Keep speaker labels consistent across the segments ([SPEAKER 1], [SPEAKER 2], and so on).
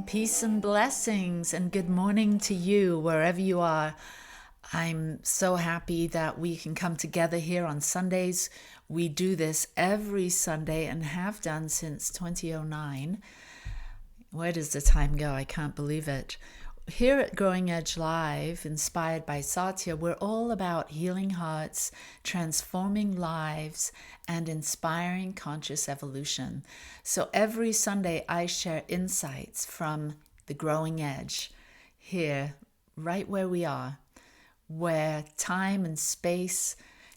[SPEAKER 1] Peace and blessings, and good morning to you wherever you are. I'm so happy that we can come together here on Sundays. We do this every Sunday and have done since 2009. Where does the time go? I can't believe it. Here at Growing Edge Live, inspired by Satya, we're all about healing hearts, transforming lives, and inspiring conscious evolution. So every Sunday, I share insights from the Growing Edge here, right where we are, where time and space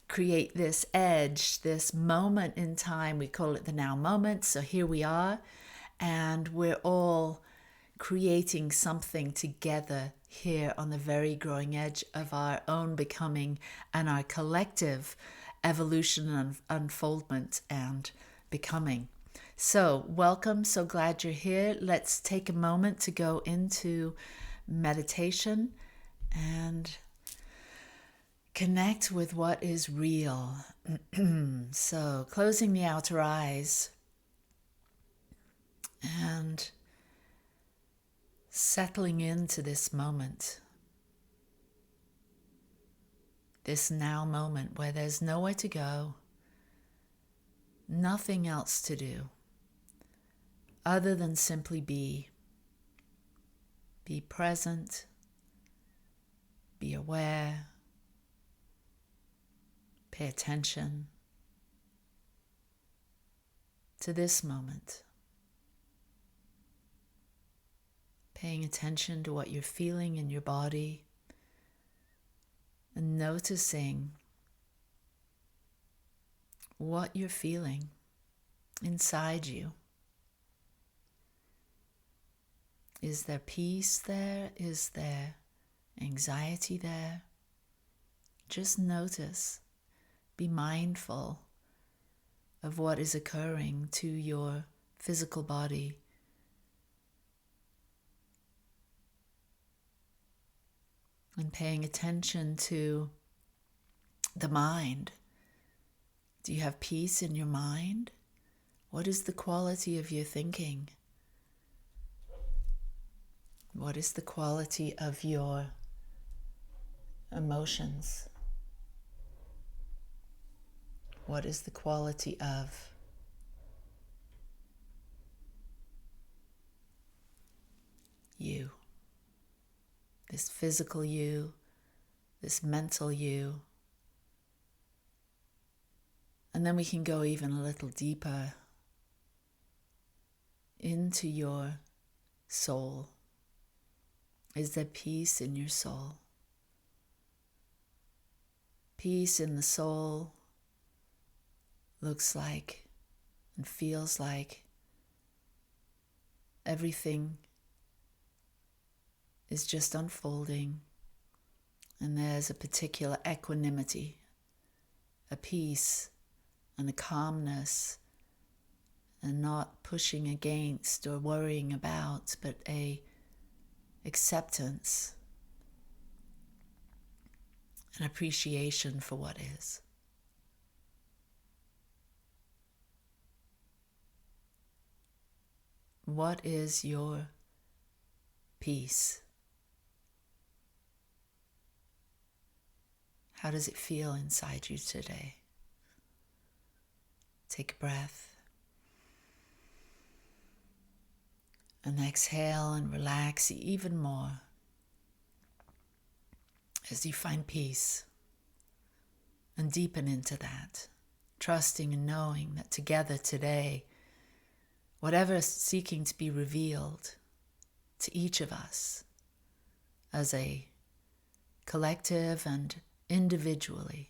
[SPEAKER 1] create this edge, this moment in time. We call it the now moment. So here we are, and we're all creating something together here on the very growing edge of our own becoming and our collective evolution and unfoldment and becoming. So welcome, so glad you're here. Let's take a moment to go into meditation and connect with what is real. So closing the outer eyes and settling into this moment, this now moment where there's nowhere to go, nothing else to do other than simply be. Be present, be aware, pay attention to this moment. Paying attention to what you're feeling in your body and noticing what you're feeling inside you. Is there peace there? Is there anxiety there? Just notice. Be mindful of what is occurring to your physical body. And paying attention to the mind. Do you have peace in your mind? What is the quality of your thinking? What is the quality of your emotions? What is the quality of you? This physical you, this mental you. And then we can go even a little deeper into your soul. Is there peace in your soul? Peace in the soul looks like and feels like everything is just unfolding, and there's a particular equanimity, a peace and a calmness, and not pushing against or worrying about, but a acceptance, an appreciation for what is. What is your peace? How does it feel inside you today? Take a breath and exhale and relax even more as you find peace and deepen into that, trusting and knowing that together today, whatever is seeking to be revealed to each of us as a collective and individually,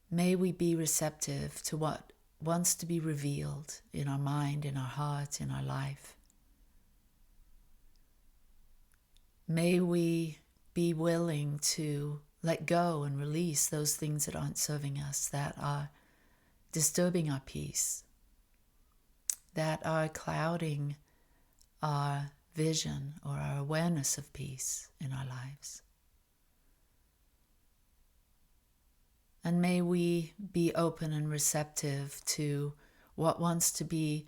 [SPEAKER 1] may we be receptive to what wants to be revealed in our mind, in our heart, in our life. May we be willing to let go and release those things that aren't serving us, that are disturbing our peace, that are clouding our vision or our awareness of peace in our lives. And may we be open and receptive to what wants to be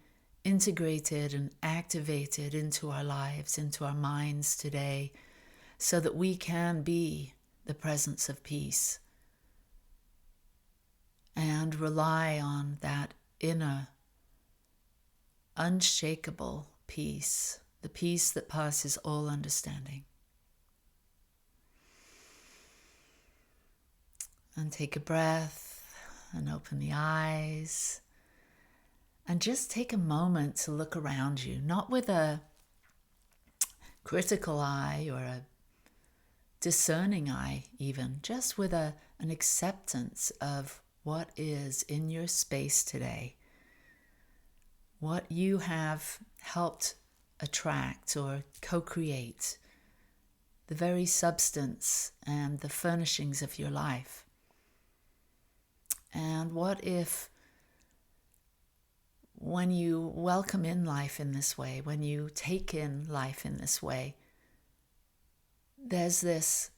[SPEAKER 1] integrated and activated into our lives, into our minds today, so that we can be the presence of peace and rely on that inner, unshakable peace, the peace that passes all understanding. And take a breath and open the eyes and just take a moment to look around you, not with a critical eye or a discerning eye even, just with an acceptance of what is in your space today, what you have helped attract or co-create, the very substance and the furnishings of your life. And what if, when you welcome in life in this way, when you take in life in this way, there's this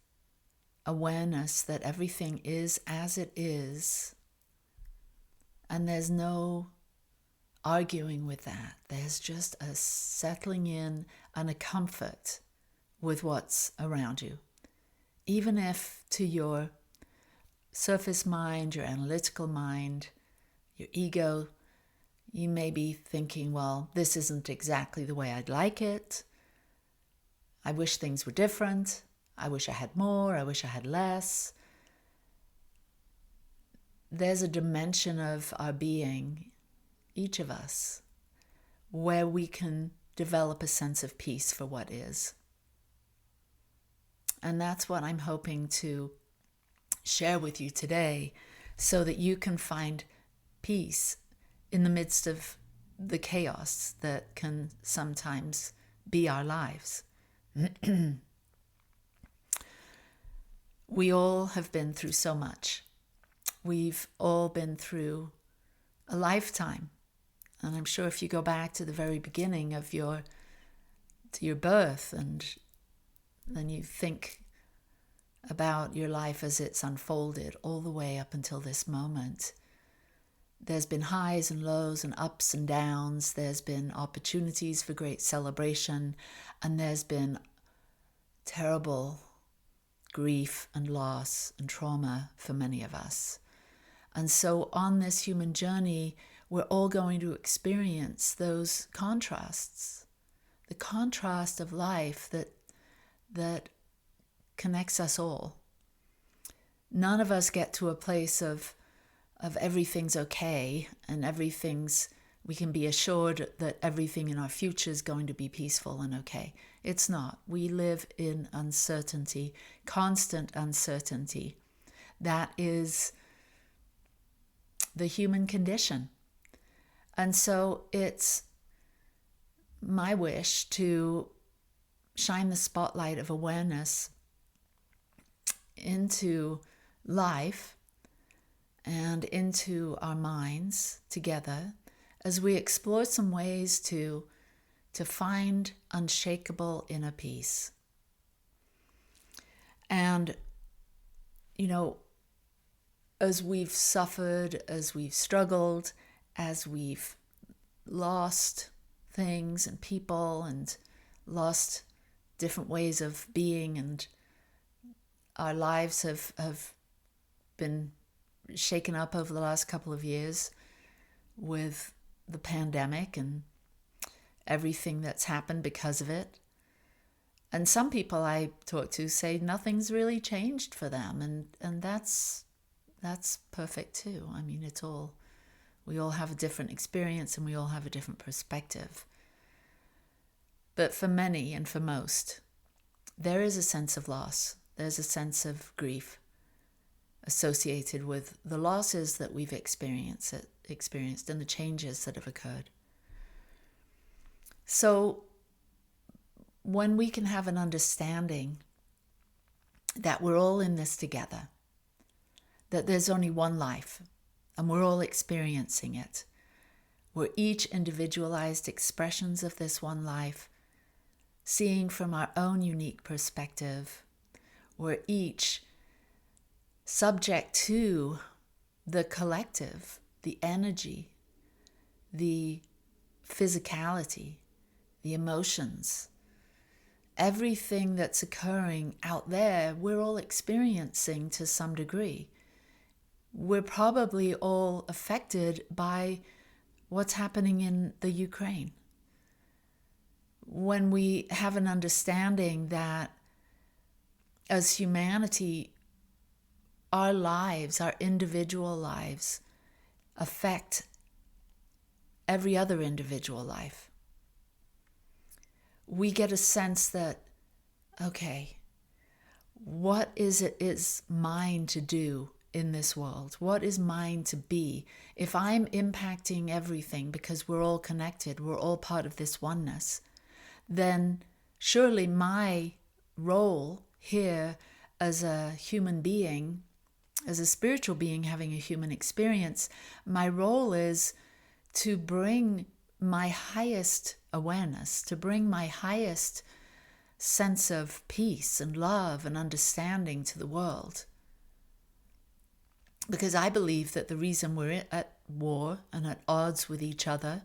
[SPEAKER 1] awareness that everything is as it is, and there's no arguing with that. There's just a settling in and a comfort with what's around you. Even if to your surface mind, your analytical mind, your ego, you may be thinking, well, this isn't exactly the way I'd like it. I wish things were different. I wish I had more. I wish I had less. There's a dimension of our being, each of us, where we can develop a sense of peace for what is. And that's what I'm hoping to share with you today, so that you can find peace in the midst of the chaos that can sometimes be our lives. We all have been through so much. We've all been through a lifetime. And I'm sure if you go back to the very beginning of your birth, and then you think about your life as it's unfolded all the way up until this moment, there's been highs and lows and ups and downs. There's been opportunities for great celebration, and there's been terrible grief and loss and trauma for many of us. And so on this human journey, we're all going to experience those contrasts, the contrast of life that connects us all. None of us get to a place of everything's okay and we can be assured that everything in our future is going to be peaceful and okay. It's not. We live in uncertainty, constant uncertainty. That is the human condition. And so it's my wish to shine the spotlight of awareness into life and into our minds together as we explore some ways to find unshakable inner peace. And, as we've suffered, as we've struggled, as we've lost things and people and lost different ways of being, and our lives have been shaken up over the last couple of years with the pandemic and everything that's happened because of it. And some people I talk to say nothing's really changed for them, and that's perfect too. I mean, we all have a different experience and we all have a different perspective. But for many and for most, there is a sense of loss. There's a sense of grief associated with the losses that we've experienced and the changes that have occurred. So when we can have an understanding that we're all in this together, that there's only one life and we're all experiencing it, we're each individualized expressions of this one life, seeing from our own unique perspective, we're each subject to the collective, the energy, the physicality, the emotions, everything that's occurring out there, we're all experiencing to some degree. We're probably all affected by what's happening in the Ukraine. When we have an understanding that as humanity, our lives, our individual lives, affect every other individual life, we get a sense that, okay, what is mine to do in this world? What is mine to be? If I'm impacting everything because we're all connected, we're all part of this oneness, then surely my role here as a human being, as a spiritual being having a human experience, my role is to bring my highest awareness, to bring my highest sense of peace and love and understanding to the world. Because I believe that the reason we're at war and at odds with each other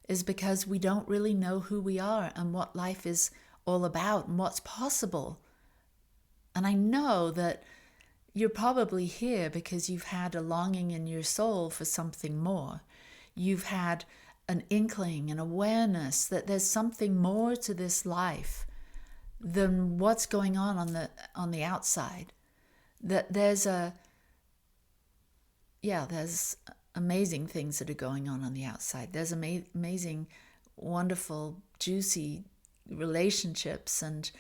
[SPEAKER 1] is because we don't really know who we are and what life is all about and what's possible. And I know that you're probably here because you've had a longing in your soul for something more. You've had an inkling, an awareness that there's something more to this life than what's going on the outside. That there's amazing things that are going on the outside. There's amazing, wonderful, juicy relationships and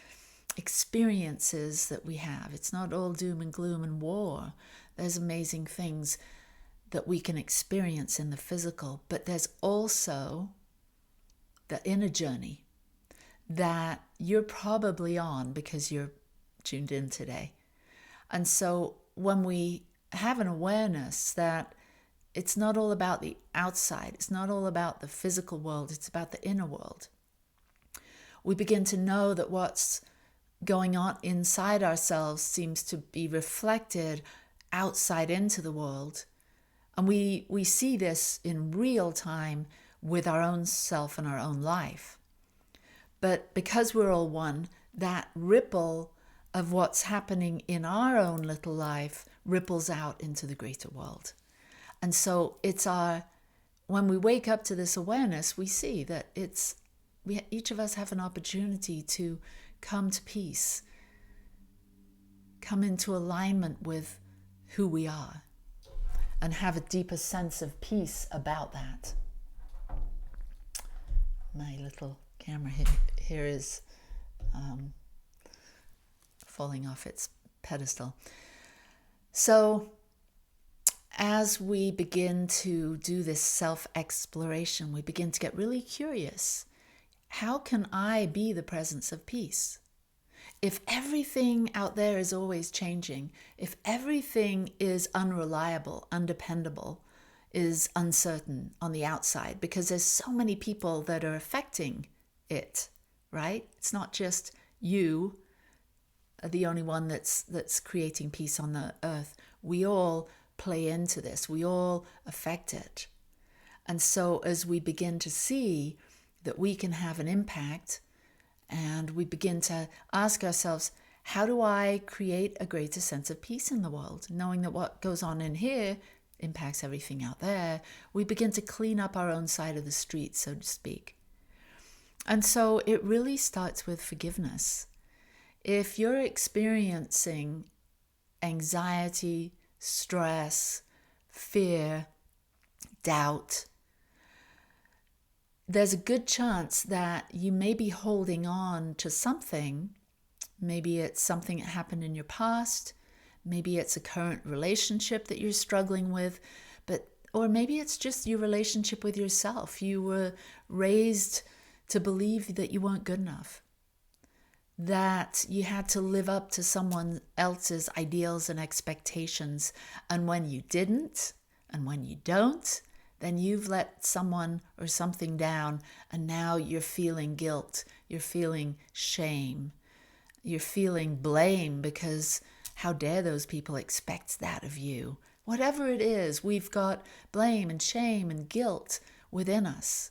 [SPEAKER 1] experiences that we have. It's not all doom and gloom and war. There's amazing things that we can experience in the physical, but there's also the inner journey that you're probably on because you're tuned in today. And so when we have an awareness that it's not all about the outside, it's not all about the physical world, it's about the inner world, we begin to know that what's going on inside ourselves seems to be reflected outside into the world. And we see this in real time with our own self and our own life. But because we're all one, that ripple of what's happening in our own little life ripples out into the greater world. And so when we wake up to this awareness, we see that each of us have an opportunity to come to peace, come into alignment with who we are, and have a deeper sense of peace about that. My little camera here is falling off its pedestal. So as we begin to do this self-exploration, we begin to get really curious. How can I be the presence of peace? If everything out there is always changing, if everything is unreliable, undependable, is uncertain on the outside, because there's so many people that are affecting it, right? It's not just you, the only one that's creating peace on the earth. We all play into this. We all affect it. And so as we begin to see that we can have an impact, and we begin to ask ourselves, how do I create a greater sense of peace in the world? Knowing that what goes on in here impacts everything out there, we begin to clean up our own side of the street, so to speak. And so it really starts with forgiveness. If you're experiencing anxiety, stress, fear, doubt, there's a good chance that you may be holding on to something. Maybe it's something that happened in your past. Maybe it's a current relationship that you're struggling with, or maybe it's just your relationship with yourself. You were raised to believe that you weren't good enough, that you had to live up to someone else's ideals and expectations. And when you didn't, and when you don't, then you've let someone or something down, and now you're feeling guilt, you're feeling shame, you're feeling blame because how dare those people expect that of you? Whatever it is, we've got blame and shame and guilt within us.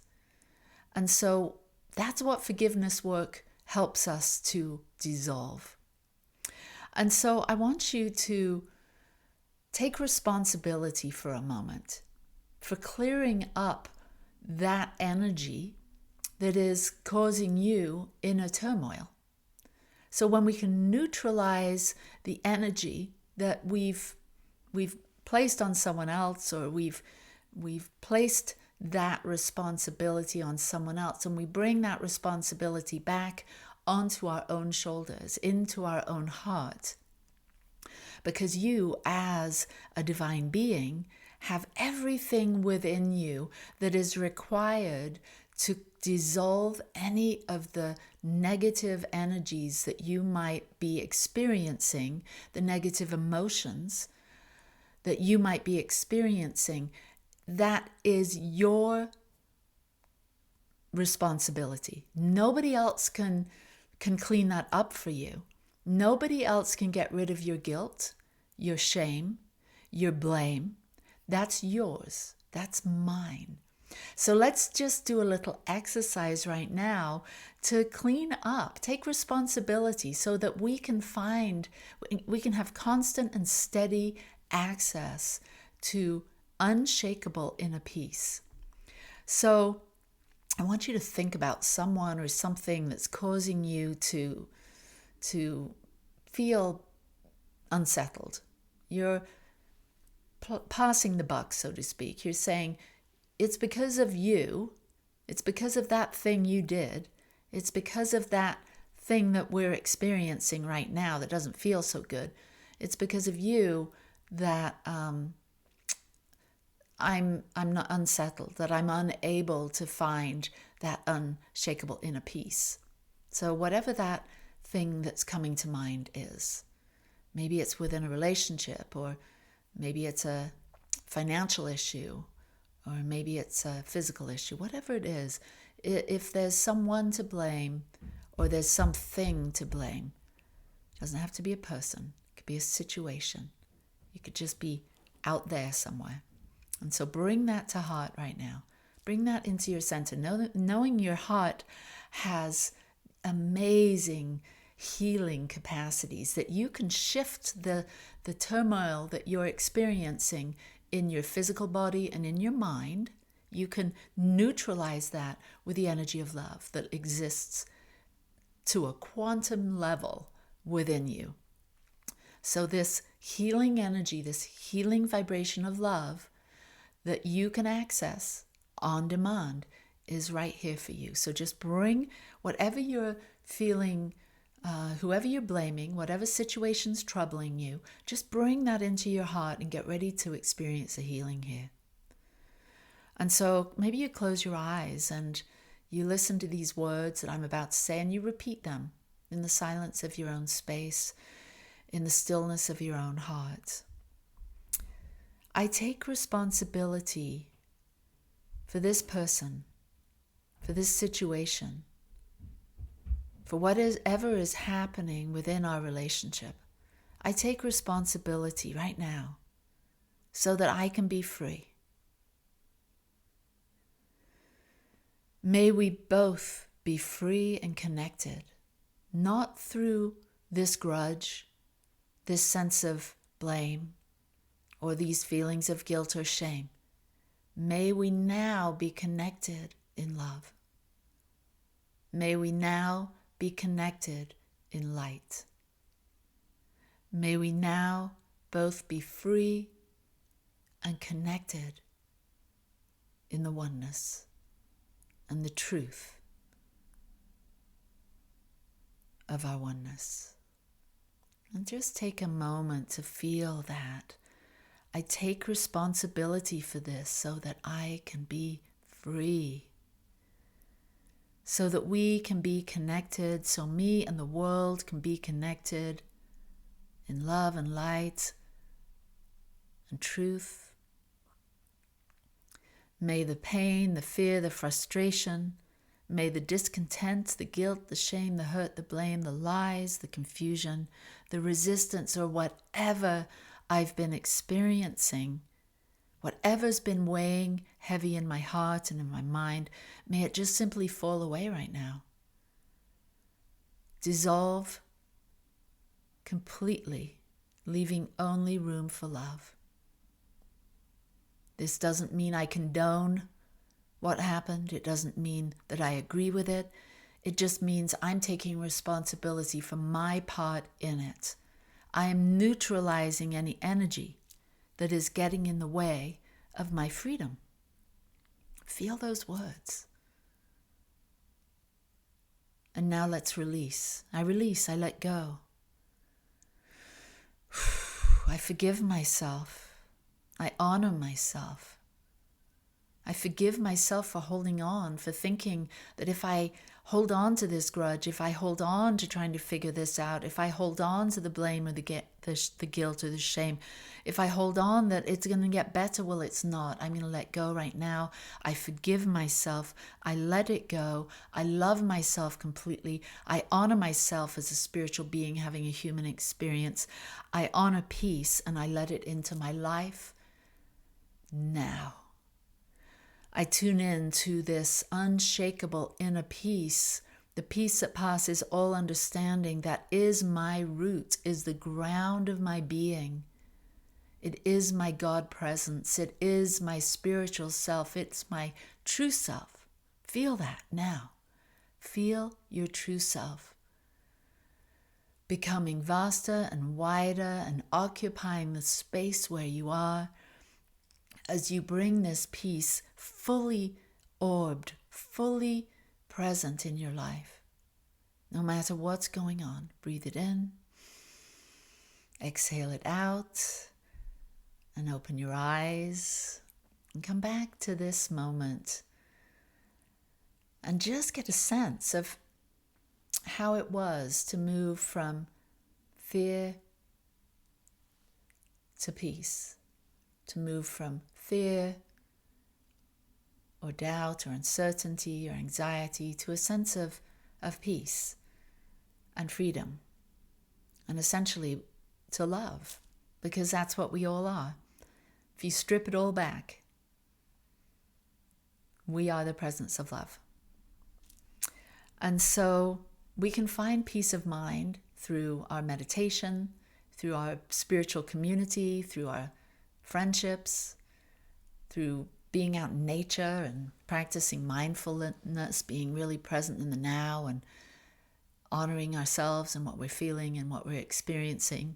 [SPEAKER 1] And so that's what forgiveness work helps us to dissolve. And so I want you to take responsibility for a moment for clearing up that energy that is causing you inner turmoil. So when we can neutralize the energy that we've placed on someone else, or we've placed that responsibility on someone else, and we bring that responsibility back onto our own shoulders, into our own heart, because you, as a divine being, have everything within you that is required to dissolve any of the negative energies that you might be experiencing, the negative emotions that you might be experiencing. That is your responsibility. Nobody else can clean that up for you. Nobody else can get rid of your guilt, your shame, your blame. That's yours. That's mine. So let's just do a little exercise right now to clean up, take responsibility so that we can have constant and steady access to unshakable inner peace. So I want you to think about someone or something that's causing you to feel unsettled. You're passing the buck, so to speak. You're saying, it's because of you. It's because of that thing you did. It's because of that thing that we're experiencing right now that doesn't feel so good. It's because of you that I'm not unsettled, that I'm unable to find that unshakable inner peace. So whatever that thing that's coming to mind is, maybe it's within a relationship, or maybe it's a financial issue, or maybe it's a physical issue, whatever it is, if there's someone to blame or there's something to blame, it doesn't have to be a person, it could be a situation. You could just be out there somewhere. And so bring that to heart right now. Bring that into your center. Knowing your heart has amazing healing capacities, that you can shift the turmoil that you're experiencing in your physical body and in your mind. You can neutralize that with the energy of love that exists to a quantum level within you. So this healing energy, this healing vibration of love that you can access on demand is right here for you. So just bring whatever you're feeling, whoever you're blaming, whatever situation's troubling you, just bring that into your heart and get ready to experience a healing here. And so maybe you close your eyes and you listen to these words that I'm about to say, and you repeat them in the silence of your own space, in the stillness of your own heart. I take responsibility for this person, for this situation, for whatever is happening within our relationship. I take responsibility right now so that I can be free. May we both be free and connected, not through this grudge, this sense of blame, or these feelings of guilt or shame. May we now be connected in love. May we now be connected in light. May we now both be free and connected in the oneness and the truth of our oneness. And just take a moment to feel that. I take responsibility for this so that I can be free, so that we can be connected, so me and the world can be connected in love and light and truth. May the pain, the fear, the frustration, may the discontent, the guilt, the shame, the hurt, the blame, the lies, the confusion, the resistance, or whatever I've been experiencing, Whatever's been weighing heavy in my heart and in my mind, may it just simply fall away right now. Dissolve completely, leaving only room for love. This doesn't mean I condone what happened. It doesn't mean that I agree with it. It just means I'm taking responsibility for my part in it. I am neutralizing any energy that is getting in the way of my freedom. Feel those words. And now let's release. I let go. I forgive myself. I honor myself. I forgive myself for holding on, for thinking that if I hold on to this grudge, if I hold on to trying to figure this out, if I hold on to the blame or the guilt or the shame, if I hold on that it's going to get better, well, it's not. I'm going to let go right now. I forgive myself. I let it go. I love myself completely. I honor myself as a spiritual being having a human experience. I honor peace and I let it into my life now. I tune in to this unshakable inner peace, the peace that passes all understanding, that is my root, is the ground of my being. It is my God presence. It is my spiritual self. It's my true self. Feel that now. Feel your true self. Becoming vaster and wider and occupying the space where you are, as you bring this peace fully orbed, fully present in your life. No matter what's going on, breathe it in, exhale it out, and open your eyes and come back to this moment and just get a sense of how it was to move from fear to peace, to move from fear or doubt or uncertainty or anxiety to a sense of peace and freedom, and essentially to love, because that's what we all are. If you strip it all back, we are the presence of love. And so we can find peace of mind through our meditation, through our spiritual community, through our friendships, through being out in nature and practicing mindfulness, being really present in the now and honoring ourselves and what we're feeling and what we're experiencing,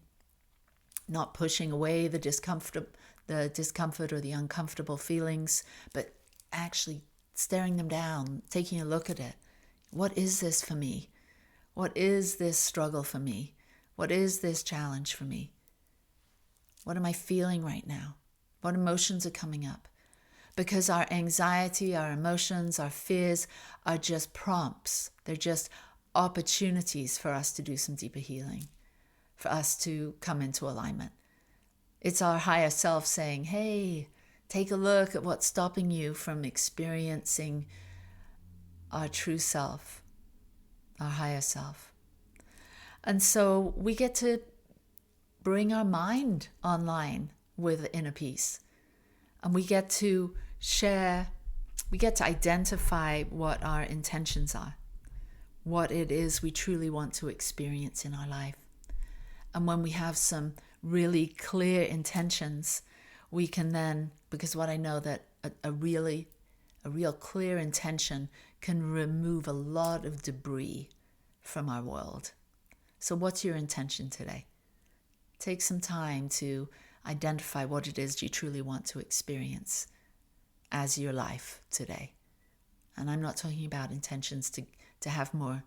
[SPEAKER 1] not pushing away the discomfort or the uncomfortable feelings, but actually staring them down, taking a look at it. What is this for me? What is this struggle for me? What is this challenge for me? What am I feeling right now? What emotions are coming up? Because our anxiety, our emotions, our fears are just prompts. They're just opportunities for us to do some deeper healing, for us to come into alignment. It's our higher self saying, hey, take a look at what's stopping you from experiencing our true self, our higher self. And so we get to bring our mind online with inner peace. And we get to share, we get to identify what our intentions are, what it is we truly want to experience in our life. And when we have some really clear intentions, we can then, because what I know that a real clear intention can remove a lot of debris from our world. So what's your intention today? Take some time to identify what it is you truly want to experience as your life today. And I'm not talking about intentions to have more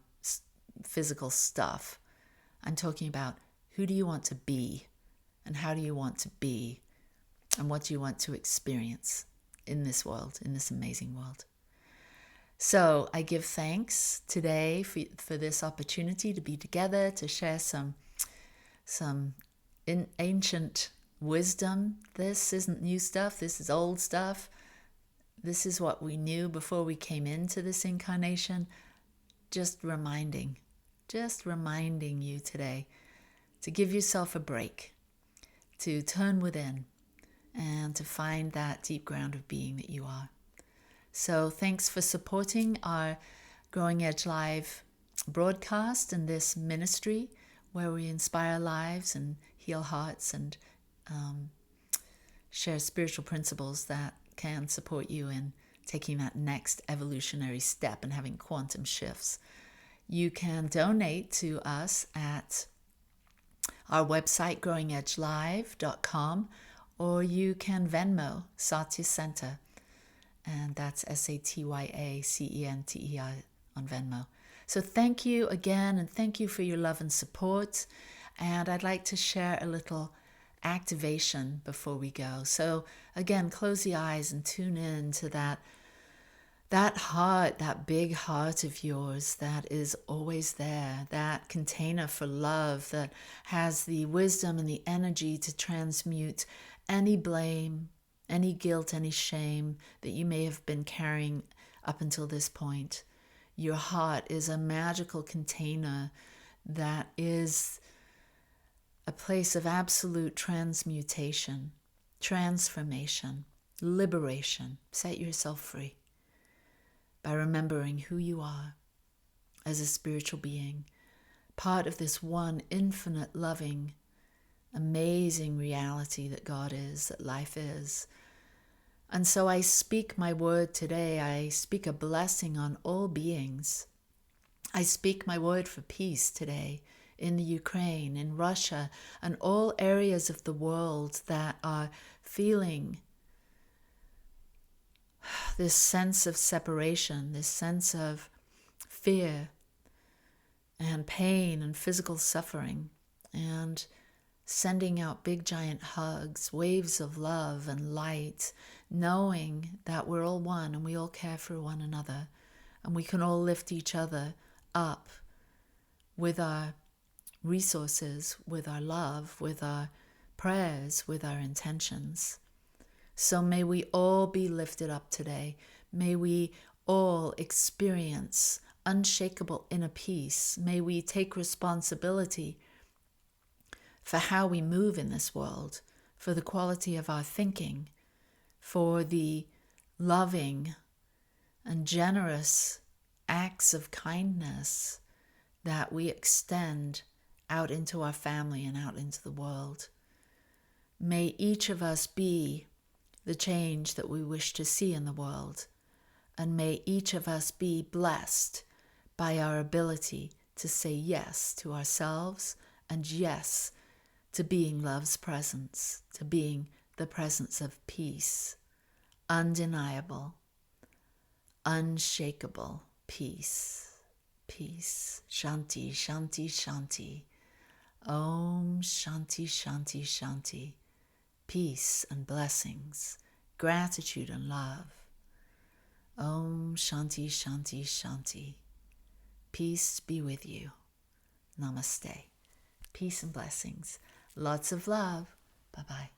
[SPEAKER 1] physical stuff. I'm talking about who do you want to be and how do you want to be and what do you want to experience in this world, in this amazing world. So I give thanks today for this opportunity to be together, to share some ancient wisdom. This isn't new stuff. This is old stuff. This is what we knew before we came into this incarnation. Just reminding you today to give yourself a break, to turn within, and to find that deep ground of being that you are. So thanks for supporting our Growing Edge Live broadcast and this ministry where we inspire lives and heal hearts and share spiritual principles that can support you in taking that next evolutionary step and having quantum shifts. You can donate to us at our website, growingedgelive.com, or you can Venmo Satya Center, and that's SATYACENTEI on Venmo. So thank you again, and thank you for your love and support. And I'd like to share a little activation before we go. So again, close the eyes and tune in to that heart, that big heart of yours that is always there, that container for love that has the wisdom and the energy to transmute any blame, any guilt, any shame that you may have been carrying up until this point. Your heart is a magical container that is a place of absolute transmutation, transformation, liberation. Set yourself free by remembering who you are as a spiritual being, part of this one infinite, loving, amazing reality that God is, that life is. And so I speak my word today. I speak a blessing on all beings. I speak my word for peace today in the Ukraine, in Russia, and all areas of the world that are feeling this sense of separation, this sense of fear and pain and physical suffering, and sending out big giant hugs, waves of love and light, knowing that we're all one and we all care for one another, and we can all lift each other up with our resources, with our love, with our prayers, with our intentions. So may we all be lifted up today. May we all experience unshakable inner peace. May we take responsibility for how we move in this world, for the quality of our thinking, for the loving and generous acts of kindness that we extend out into our family and out into the world. May each of us be the change that we wish to see in the world, and may each of us be blessed by our ability to say yes to ourselves and yes to being love's presence, to being the presence of peace, undeniable, unshakable peace. Peace. Shanti, Shanti, Shanti. Om Shanti, Shanti, Shanti. Peace and blessings, gratitude and love. Om Shanti, Shanti, Shanti. Peace be with you. Namaste. Peace and blessings. Lots of love. Bye-bye.